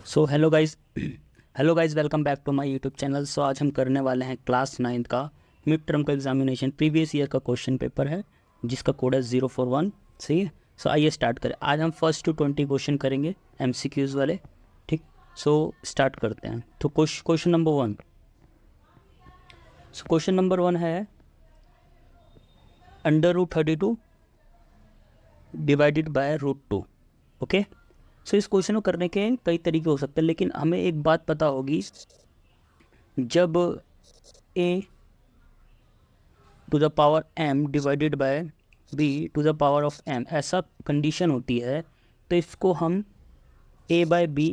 So hello guys welcome back to my YouTube channel. So आज हम करने वाले हैं क्लास 9 का मिड टर्म का एग्जामिनेशन प्रीवियस ईयर का क्वेश्चन पेपर है जिसका कोड है 041। सही है। सो आइए स्टार्ट करें। आज हम फर्स्ट टू 20 क्वेश्चन करेंगे MCQs वाले। ठीक। सो स्टार्ट करते हैं। तो question number 1। So question number 1 है √32 डिवाइडेड बाय √2। ओके। सो इस क्वेश्चन को करने के कई तरीके हो सकते हैं, लेकिन हमें एक बात पता होगी, जब a to the power m divided by b to the power of m ऐसा कंडीशन होती है तो इसको हम a बाय b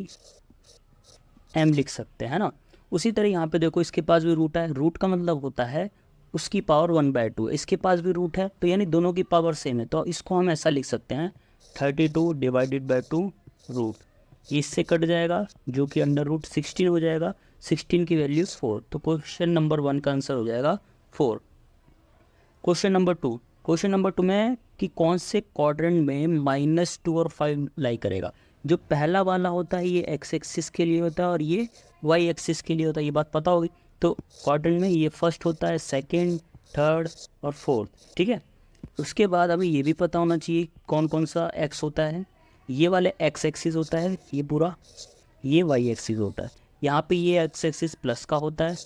m लिख सकते हैं ना। उसी तरह यहाँ पे देखो, इसके पास भी रूट है। रूट का मतलब होता है उसकी पावर 1/2। इसके पास भी रूट है, तो यानी दोनों की पावर सेम है, तो इसको हम ऐसा लिख सकते हैं 32 डिवाइडेड बाय 2 रूट। इससे कट जाएगा जो कि √16 हो जाएगा। 16 की वैल्यू 4, तो क्वेश्चन नंबर 1 का आंसर हो जाएगा 4। Question number 2। क्वेश्चन नंबर 2 में कि कौन से क्वाड्रेंट में -2 और 5 लाई करेगा। जो पहला वाला होता है ये x एक्सिस के लिए होता है और ये y एक्सिस के लिए होता है, ये बात पता होगी। तो क्वाड्रेंट में ये फर्स्ट होता है, सेकेंड, थर्ड और फोर्थ। ठीक है। उसके बाद हमें ये भी पता होना चाहिए कौन कौन सा x होता है। ये वाले x एक्सिस होता है ये पूरा, ये y एक्सिस होता है। यहाँ पे ये x एक्सिस प्लस का होता है,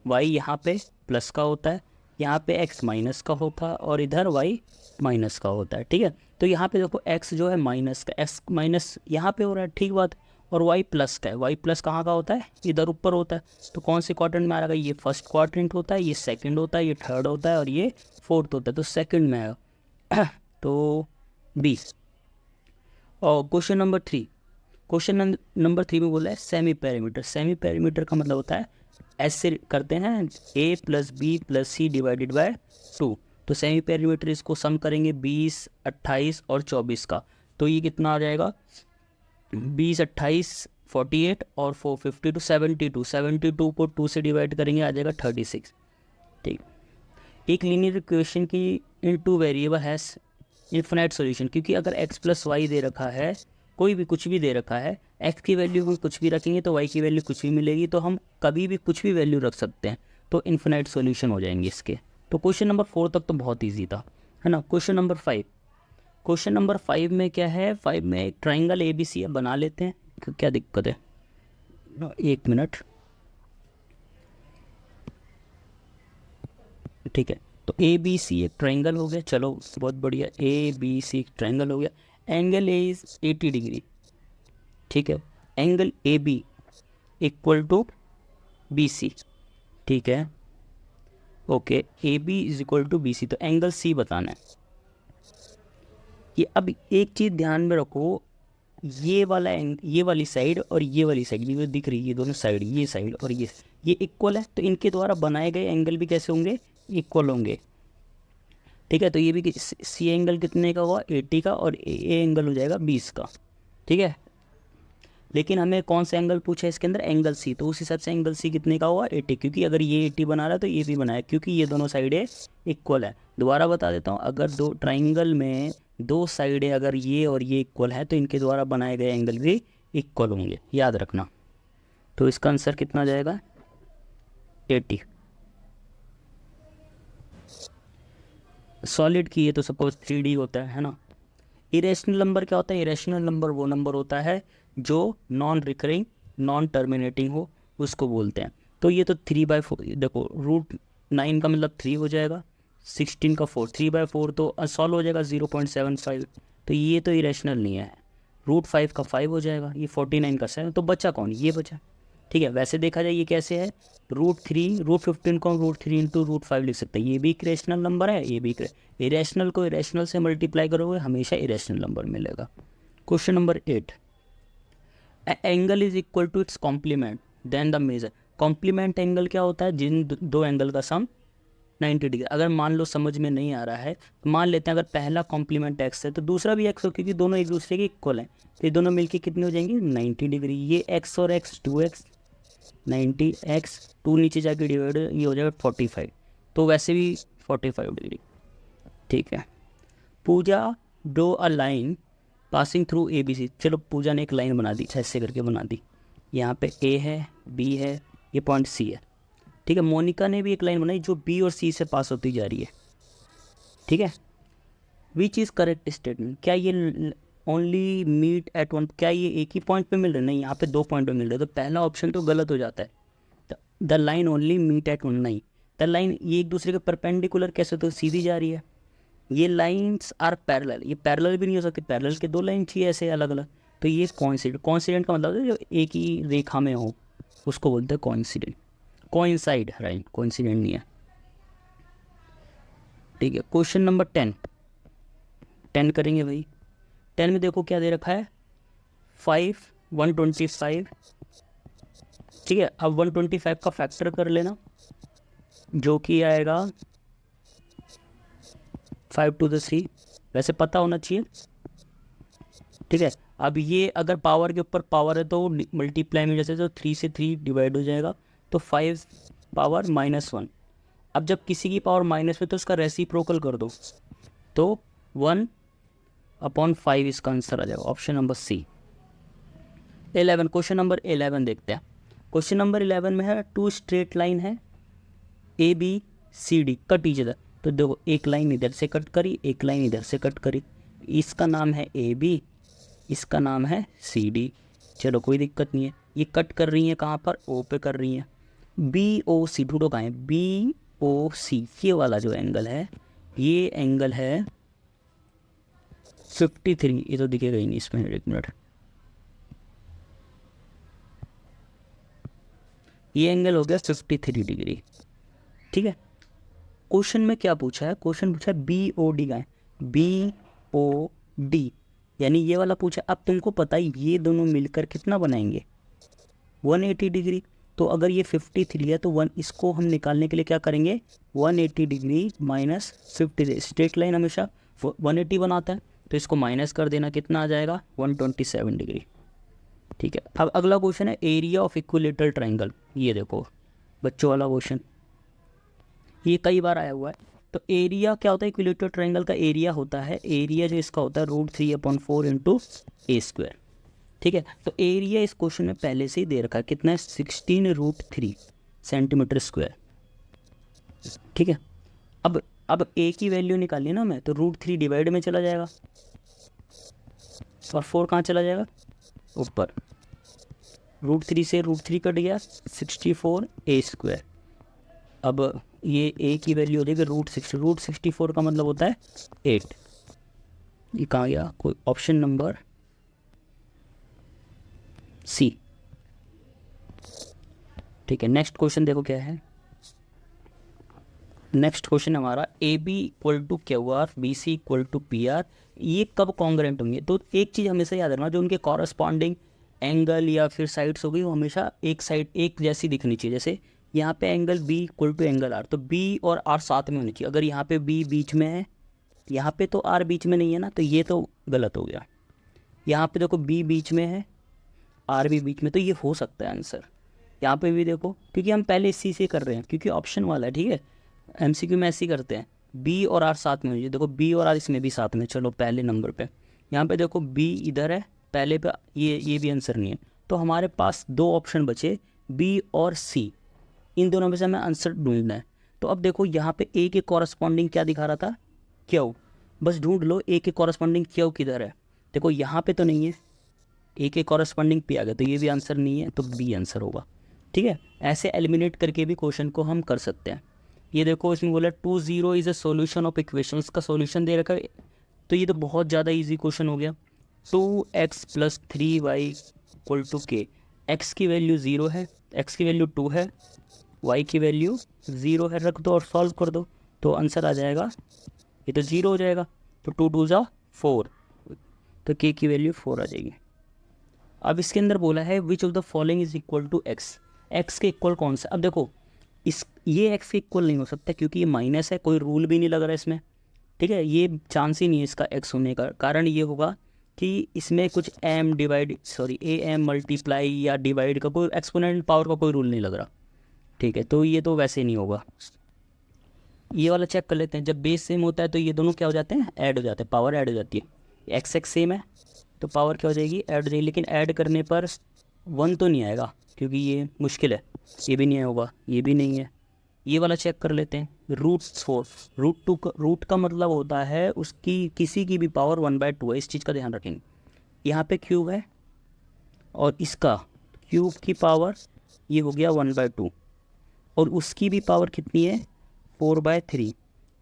y यहाँ पे प्लस का होता है, यहाँ पे x माइनस का होता है और इधर y माइनस का होता है। ठीक है। तो यहाँ पे देखो x जो है माइनस का, x माइनस यहाँ पे हो रहा है, ठीक बात। और y प्लस का है। y प्लस कहाँ का होता है, इधर ऊपर होता है। तो कौन से क्वाड्रेंट में आएगा, ये फर्स्ट क्वाड्रेंट होता है, ये सेकंड होता है, ये थर्ड होता है और ये फोर्थ होता है, तो सेकंड में आएगा। तो 20। और क्वेश्चन नंबर 3। क्वेश्चन नंबर 3 में बोला है सेमी पेरीमीटर। सेमी पेरीमीटर का मतलब होता है ऐसे करते हैं a + b + c divided by 2। तो सेमी पेरीमीटर इसको सम करेंगे 20, 28 और 24 का, तो ये कितना आ जाएगा 20, 28, 48 और 4 52 72। 72 को 2 से डिवाइड करेंगे आ जाएगा 36। ठीक। एक लीनियर इक्वेशन की इन 2 वेरिएबल हैज़ इन्फिनाइट सॉल्यूशन, क्योंकि अगर x + y दे रखा है, कोई भी कुछ भी दे रखा है, x की वैल्यू हम कुछ भी रखेंगे तो y की वैल्यू कुछ भी मिलेगी, तो हम कभी भी कुछ भी वैल्यू रख सकते हैं, तो इन्फिनाइट सॉल्यूशन हो जाएंगे इसके। तो क्वेश्चन नंबर 4 तक तो बहुत ईजी था, है ना। Question number 5। क्वेश्चन नंबर 5 में क्या है, 5 में एक ट्राइंगल ABC बना लेते हैं, क्या दिक्कत है, 1 मिनट। ठीक है। तो ABC एक ट्रायंगल हो गया, चलो बहुत बढ़िया। ABC एक ट्रायंगल हो गया। Angle A is 80 degree. ठीक है। Angle AB = BC। ठीक है। ओके। AB = BC, तो एंगल C बताना है। ये अब एक चीज़ ध्यान में रखो, ये वाली साइड और ये वाली साइड भी दिख रही है, ये दोनों साइड, ये साइड और ये इक्वल है, तो इनके द्वारा बनाए गए एंगल भी कैसे होंगे, इक्वल होंगे। ठीक है। तो ये भी सी एंगल कितने का हुआ, 80 का, और ए एंगल हो जाएगा 20 का। ठीक है। लेकिन हमें कौन सा एंगल पूछा है इसके अंदर, एंगल सी, तो उस हिसाब से एंगल सी कितने का हुआ, 80, क्योंकि अगर ये 80 बना रहा है तो ये भी बनाया, क्योंकि ये दोनों साइडें इक्वल है। दोबारा बता देता हूँ, अगर दो ट्राइंगल में दो साइडें अगर ये और ये इक्वल है तो इनके द्वारा बनाए गए एंगल भी इक्वल होंगे, याद रखना। तो इसका आंसर कितना जाएगा, 80। सॉलिड की ये तो सपोज 3D होता है ना। इरेशनल नंबर क्या होता है, इरेशनल नंबर वो नंबर होता है जो नॉन रिकरिंग, नॉन टर्मिनेटिंग हो, उसको बोलते हैं। तो ये तो 3/4, देखो √9 का मतलब 3 हो जाएगा, 16 का 4, 3/4 तो सॉल्व हो जाएगा 0.75। तो ये तो इरेशनल नहीं है। √5 का 5 हो जाएगा, ये 49 का 7, तो बचा कौन, ये बचा। ठीक है। वैसे देखा जाए ये कैसे है, √15 को √3 × √5 लिख सकते हैं, ये भी एक रेशनल नंबर है, ये भी इरेशनल को इरेशनल से मल्टीप्लाई करोगे हमेशा इरेशनल नंबर मिलेगा। Question number 8। Angle is equal to its complement then the measure. Complement angle क्या होता है, जिन दो एंगल का सम 90 डिग्री। अगर मान लो समझ में नहीं आ रहा है तो मान लेते हैं अगर पहला कॉम्प्लीमेंट x है तो दूसरा भी x हो, क्योंकि दोनों एक दूसरे के इक्वल हैं, तो ये दोनों मिलके कितने हो जाएंगे, 90 डिग्री। ये x और x 2x, 90x 2 नीचे जाके डिवाइड, ये हो जाएगा 45, तो वैसे भी 45 डिग्री। ठीक है। Pooja draw a line passing through ABC। चलो पूजा ने एक लाइन बना दी, ऐसे करके बना दी। यहाँ पे ए है, बी है, ये पॉइंट सी है। ठीक है, मोनिका ने भी एक लाइन बनाई जो बी और सी से पास होती जा रही है। ठीक है, विच इज़ करेक्ट स्टेटमेंट, क्या ये ओनली मीट एट वन, क्या ये एक ही पॉइंट पे मिल रहे हैं? नहीं, यहाँ पे 2 पॉइंट पे मिल रहे हैं, तो पहला ऑप्शन तो गलत हो जाता है। The line only meet at one, नहीं, द लाइन ये एक दूसरे के परपेंडिकुलर कैसे, तो सीधी जा रही है। ये लाइंस आर पैरेलल, ये पैरेलल भी नहीं हो सकती, पैरेलल के 2 लाइन चाहिए ऐसे अलग अलग। तो ये कोइंसिडेंट, कोइंसिडेंट का मतलब है जो एक ही रेखा में हो, उसको बोलते हैं कोइंसिडेंट। कोइंसाइड, राइट, कोइंसिडेंट नहीं है। ठीक है, क्वेश्चन नंबर 10 करेंगे भाई। 10 में देखो क्या दे रखा है, 5 125। ठीक है, अब 125 का फैक्टर कर लेना, जो कि आएगा 5 to the 3, वैसे पता होना चाहिए। ठीक है, अब ये अगर पावर के ऊपर पावर है तो मल्टीप्लाई में जैसे, तो 3 से 3 डिवाइड हो जाएगा, तो 5 पावर -1। अब जब किसी की पावर माइनस में तो उसका रेसिप्रोकल कर दो, तो 1/5 इसका आंसर आ जाएगा, option number c. 11, question number 11 देखते हैं। क्वेश्चन नंबर 11 में है 2 स्ट्रेट लाइन है a b c d cut each other. तो देखो एक लाइन इधर से कट करी, एक लाइन इधर से कट करी, इसका नाम है ए बी, इसका नाम है सी डी। चलो कोई दिक्कत नहीं है, ये कट कर रही हैं कहाँ पर, ओ पे कर रही हैं। बी ओ सी, ढूंढो कहाँ है, बी ओ सी, ये वाला जो एंगल है, ये एंगल है 53, ये तो दिखेगा ही नहीं इसमें, एक मिनट, ये एंगल हो गया 53 डिग्री। ठीक है, क्वेश्चन में क्या पूछा है, क्वेश्चन पूछा है बी ओ डी का है, बी ओ डी यानी ये वाला पूछा। अब तुमको पता ही ये दोनों मिलकर कितना बनाएंगे, 180 डिग्री। तो अगर ये 53 है तो इसको हम निकालने के लिए क्या करेंगे, 180 डिग्री माइनस 50, स्ट्रेट लाइन हमेशा 180 बनाता है, तो इसको माइनस कर देना, कितना आ जाएगा, 127 डिग्री। ठीक है, अब अगला क्वेश्चन है एरिया ऑफ इक्विलेटरल ट्राइंगल। ये देखो बच्चों वाला क्वेश्चन, ये कई बार आया हुआ है। तो एरिया क्या होता है, इक्विलेटरल ट्राइंगल का एरिया होता है, एरिया जो इसका होता है √3/4 इंटू A²। ठीक है, तो एरिया इस क्वेश्चन में पहले से ही दे रखा है, कितना है, 16√3 सेंटीमीटर स्क्वायर। ठीक है, अब ए की वैल्यू निकाली ना मैं, तो √3 डिवाइड में चला जाएगा और 4 कहाँ चला जाएगा, ऊपर। √3 से √3 कट गया, 64A²। अब ये ए की वैल्यू हो जाएगी √64 का मतलब होता है 8। ये कहाँ गया, कोई ऑप्शन नंबर सी। ठीक है, नेक्स्ट क्वेश्चन देखो क्या है। नेक्स्ट क्वेश्चन हमारा a b equal to q r, b c equal to p r, ये कब कॉन्ग्रेंट होंगे। तो एक चीज़ हमेशा याद रखना, जो उनके कॉरस्पॉन्डिंग एंगल या फिर साइड्स हो गई, वो हमेशा एक साइड एक जैसी दिखनी चाहिए। जैसे यहाँ पे angle b equal to angle r, तो बी और आर साथ में होनी चाहिए। अगर यहाँ पे बी बीच में है, यहाँ पे तो आर बीच में नहीं है ना, तो ये तो गलत हो गया। यहाँ पे देखो बी बीच में है, आर भी बीच में, तो ये हो सकता है आंसर। यहाँ पे भी देखो, क्योंकि हम पहले इसी से कर रहे हैं, क्योंकि ऑप्शन वाला है। ठीक है, एमसीक्यू में ऐसे ही करते हैं, बी और आर साथ में होनी चाहिए। देखो बी और आर इसमें भी साथ में, चलो पहले नंबर पे। यहाँ पे देखो बी इधर है पहले पे, ये भी आंसर नहीं है। तो हमारे पास 2 ऑप्शन बचे, बी और सी, इन दोनों में से हमें आंसर ढूंढना है। तो अब देखो यहाँ पे ए के कॉरस्पॉन्डिंग क्या दिखा रहा था, क्यू। बस ढूंढ लो ए के कॉरस्पॉन्डिंग क्यू किधर है। देखो यहाँ पे तो नहीं है, ए के कॉरस्पॉन्डिंग पी आ गया, तो ये भी आंसर नहीं है, तो बी आंसर होगा। ठीक है, ऐसे एलिमिनेट करके भी क्वेश्चन को हम कर सकते हैं। ये देखो इसमें बोला 2 is a solution of equations का सॉल्यूशन दे रखा है, तो ये तो बहुत ज़्यादा इजी क्वेश्चन हो गया। 2x + 3y = k। x की वैल्यू 0 है, x की वैल्यू 2 है, y की वैल्यू 0 है, रख दो और सॉल्व कर दो, तो आंसर आ जाएगा, ये तो 0 हो जाएगा, तो 2 2 = 4, तो k की वैल्यू 4 आ जाएगी। अब इसके अंदर बोला है which of the following is equal to x, x के इक्वल कौन सा। अब देखो ये x के इक्वल नहीं हो सकता, क्योंकि ये माइनस है, कोई रूल भी नहीं लग रहा है इसमें। ठीक है, ये चांस ही नहीं है इसका x होने का। कारण ये होगा कि इसमें कुछ am मल्टीप्लाई या डिवाइड का कोई एक्सपोनेंट पावर का कोई रूल नहीं लग रहा। ठीक है, तो ये तो वैसे नहीं होगा। ये वाला चेक कर लेते हैं, जब बेस सेम होता है तो ये दोनों क्या हो जाते हैं, ऐड हो जाते हैं, पावर ऐड हो जाती है। x सेम है तो पावर क्या हो जाएगी, ऐड हो जाएगी। लेकिन ऐड करने पर 1 तो नहीं आएगा क्योंकि ये मुश्किल है, ये भी नहीं होगा, ये भी नहीं है। ये वाला चेक कर लेते हैं, √4, √2 का रूट का मतलब होता है उसकी किसी की भी पावर 1/2 है, इस चीज़ का ध्यान रखेंगे। यहाँ पे क्यूब है और इसका क्यूब की पावर ये हो गया 1/2 और उसकी भी पावर कितनी है 4/3।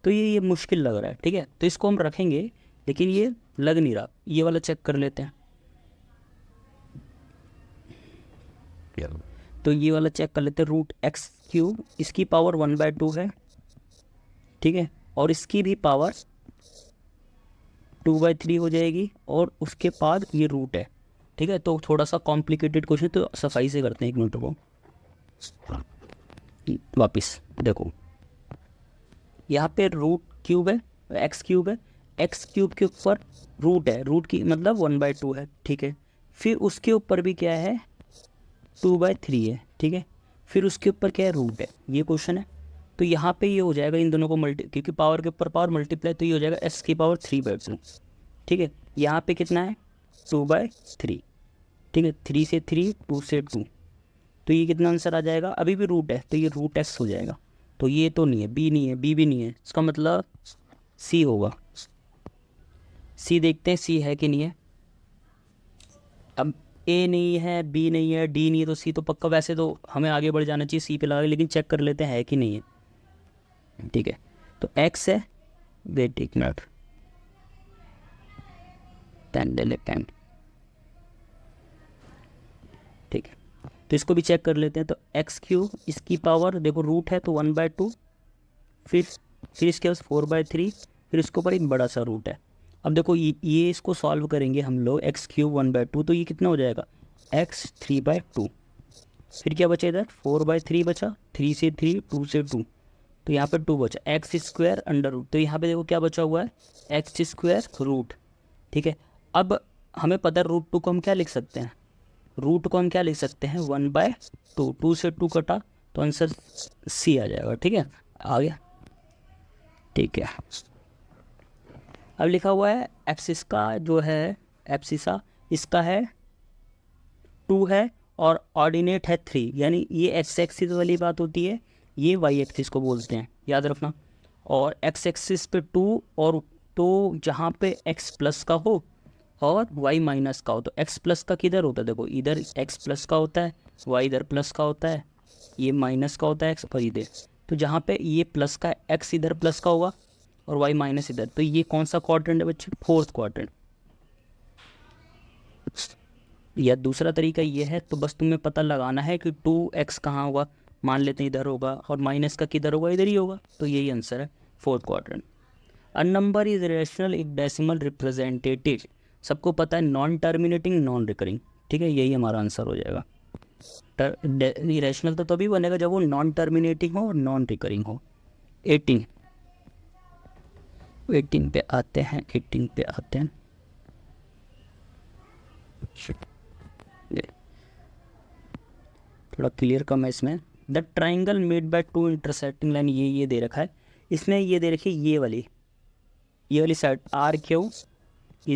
तो ये मुश्किल लग रहा है, ठीक है, तो इसको हम रखेंगे, लेकिन ये लग नहीं रहा। ये वाला चेक कर लेते हैं, तो ये वाला चेक कर लेते हैं, √x3 इसकी पावर 1/2 है, ठीक है, और इसकी भी पावर 2/3 हो जाएगी और उसके बाद ये रूट है, ठीक है। तो थोड़ा सा कॉम्प्लिकेटेड क्वेश्चन, तो सफाई से करते हैं, 1 मिनट को वापस देखो, यहाँ पे √3 है, x3 है, x3 के ऊपर रूट है, रूट की मतलब 1/2 है, ठीक है। फिर उसके ऊपर भी क्या है 2/3 है, ठीक है। फिर उसके ऊपर क्या है रूट है, ये क्वेश्चन है। तो यहाँ पे ये हो जाएगा इन दोनों को क्योंकि पावर के ऊपर पावर मल्टीप्लाई, तो ये हो जाएगा x की पावर 3/2, ठीक है। यहाँ पे कितना है 2/3, ठीक है, 3 से 3, 2 से 2, तो ये कितना आंसर आ जाएगा, अभी भी रूट है तो ये √x हो जाएगा। तो ये तो नहीं है, बी नहीं है, बी भी नहीं है, इसका मतलब सी होगा। सी देखते हैं सी है कि नहीं है। अब ए नहीं है, बी नहीं है, डी नहीं है, तो सी तो पक्का। वैसे तो हमें आगे बढ़ जाना चाहिए सी पे लगा, लेकिन चेक कर लेते हैं है कि नहीं है, ठीक है। तो एक्स है, वेट एक मिनट, 10 ले लेते हैं, ठीक है। तो इसको भी चेक कर लेते हैं। तो x3 इसकी पावर देखो रूट है तो 1/2, फिर इसके पास 4/3, फिर इसके ऊपर एक बड़ा सा रूट है। अब देखो ये इसको सॉल्व करेंगे हम लोग, x3 1/2, तो ये कितना हो जाएगा x 3/2। फिर क्या बचा इधर 4/3 बचा, 3 से 3, 2 से 2, तो यहाँ पे 2 बचा, x² √, तो यहाँ पे देखो क्या बचा हुआ है x²√, ठीक है। अब हमें पता है √2 को हम क्या लिख सकते हैं, रूट को हम क्या लिख सकते हैं 1/2, 2 से 2 कटा तो आंसर सी आ जाएगा, ठीक है, आ गया, ठीक है। अब लिखा हुआ है एप्सिस का जो है एप्सिसा, इसका है 2 है और ऑर्डिनेट है 3, यानी ये एक्स एक्सिस वाली बात होती है, ये वाई एक्सिस को बोलते हैं, याद रखना। और एक्स एक्सिस पे 2, और तो जहाँ पे एक्स प्लस का हो और वाई माइनस का हो, तो एक्स प्लस का किधर होता है, देखो इधर एक्स प्लस का होता है, वाई इधर प्लस का होता है, ये माइनस का होता है एक्स पर इधर। तो जहाँ पे ये प्लस का एक्स इधर प्लस का होगा और वाई माइनस इधर, तो ये कौन सा क्वाड्रेंट है बच्चे, 4th क्वाड्रेंट। या दूसरा तरीका ये है, तो बस तुम्हें पता लगाना है कि 2x कहाँ होगा, मान लेते हैं इधर होगा, और माइनस का किधर होगा, इधर ही होगा, तो यही आंसर है 4th quadrant. A number is rational if decimal representative, सबको पता है नॉन टर्मिनेटिंग नॉन रिकरिंग, ठीक है, यही हमारा आंसर हो जाएगा। रेशनल तो तभी बनेगा जब वो नॉन टर्मिनेटिंग हो और नॉन रिकरिंग हो। 18 पे आते हैं, 18 पे आते हैं, थोड़ा क्लियर कम है इसमें। The triangle made by 2 intersecting line, ये दे रखा है, इसमें ये दे रखी है ये वाली साइड RQ =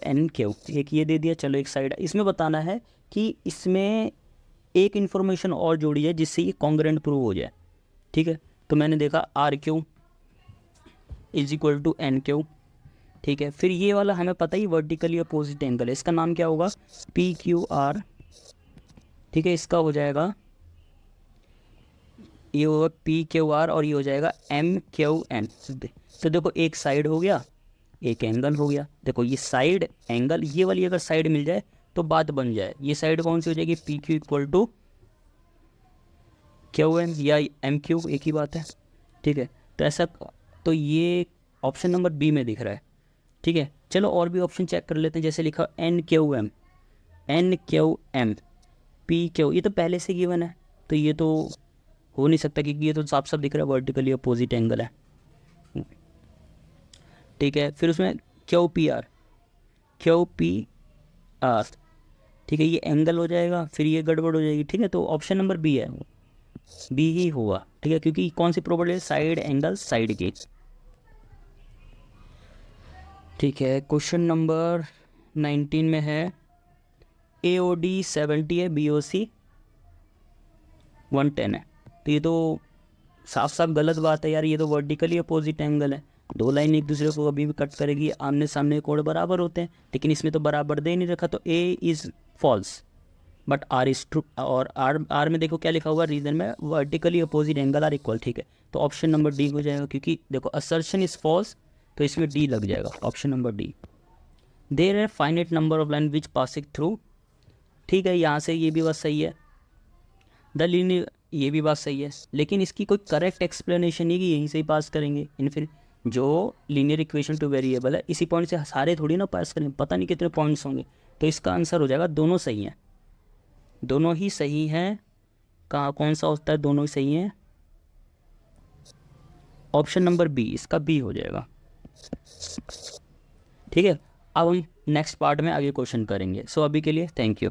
NQ, एक ये दे दिया, चलो एक साइड। इसमें बताना है कि इसमें एक इन्फॉर्मेशन और जोड़ी है जिससे ये कॉन्ग्रेंट प्रूव हो जाए, ठीक है। तो मैंने देखा RQ = NQ, ठीक है। फिर ये वाला हमें पता ही वर्टिकली अपोजिट एंगल है, इसका नाम क्या होगा PQR, ठीक है। इसका हो जाएगा, ये होगा PQR और ये हो जाएगा MQN। तो देखो एक साइड हो गया, एक एंगल हो गया। देखो ये साइड एंगल, ये वाली अगर साइड मिल जाए तो बात बन जाए। ये साइड कौन सी हो जाएगी, PQ = QN या MQ, एक ही बात है, ठीक है। तो ऐसा, तो ये ऑप्शन नंबर बी में दिख रहा है, ठीक है। चलो और भी ऑप्शन चेक कर लेते हैं, जैसे लिखा NQM PQ, ये तो पहले से गिवन है, तो ये तो हो नहीं सकता क्योंकि ये तो साफ साफ दिख रहा है वर्टिकली अपोजिट एंगल है, ठीक है। फिर उसमें QPR, ठीक है, ये एंगल हो जाएगा, फिर ये गड़बड़ हो जाएगी, ठीक है। तो ऑप्शन नंबर बी है, बी ही हुआ, ठीक है, क्योंकि कौन सी प्रोबेबिलिटी, साइड एंगल साइड की, ठीक है। क्वेश्चन नंबर 19 में है, AOD 70 है, BOC 110 है। तो ये तो साफ साफ गलत बात है यार, ये तो वर्टिकली अपोजिट एंगल है। दो लाइन एक दूसरे को कभी भी कट करेगी, आमने सामने कोण बराबर होते हैं, लेकिन इसमें तो बराबर दे नहीं रखा, तो A is false but R is true. और R में देखो क्या लिखा हुआ रीजन में, vertically opposite angle are equal, ठीक है। तो ऑप्शन नंबर डी हो जाएगा, क्योंकि देखो असर्शन इज फॉल्स, तो इसमें डी लग जाएगा, option number d. There are finite number of line which passing through, ठीक है, यहाँ से ये भी बात सही है। द लीनियर, ये भी बात सही है, लेकिन इसकी कोई करेक्ट एक्सप्लेनेशन नहीं कि यहीं से ही पास करेंगे। इन फिर जो लीनियर इक्वेशन टू वेरिएबल है, इसी पॉइंट से सारे थोड़ी ना पास करेंगे, पता नहीं कितने पॉइंट्स होंगे। तो इसका आंसर हो जाएगा दोनों सही हैं, दोनों ही सही हैं। कहाँ कौन सा होता है, दोनों ही सही हैं, ऑप्शन नंबर बी, इसका बी हो जाएगा, ठीक है। अब हम नेक्स्ट पार्ट में आगे क्वेश्चन करेंगे। सो अभी के लिए थैंक यू।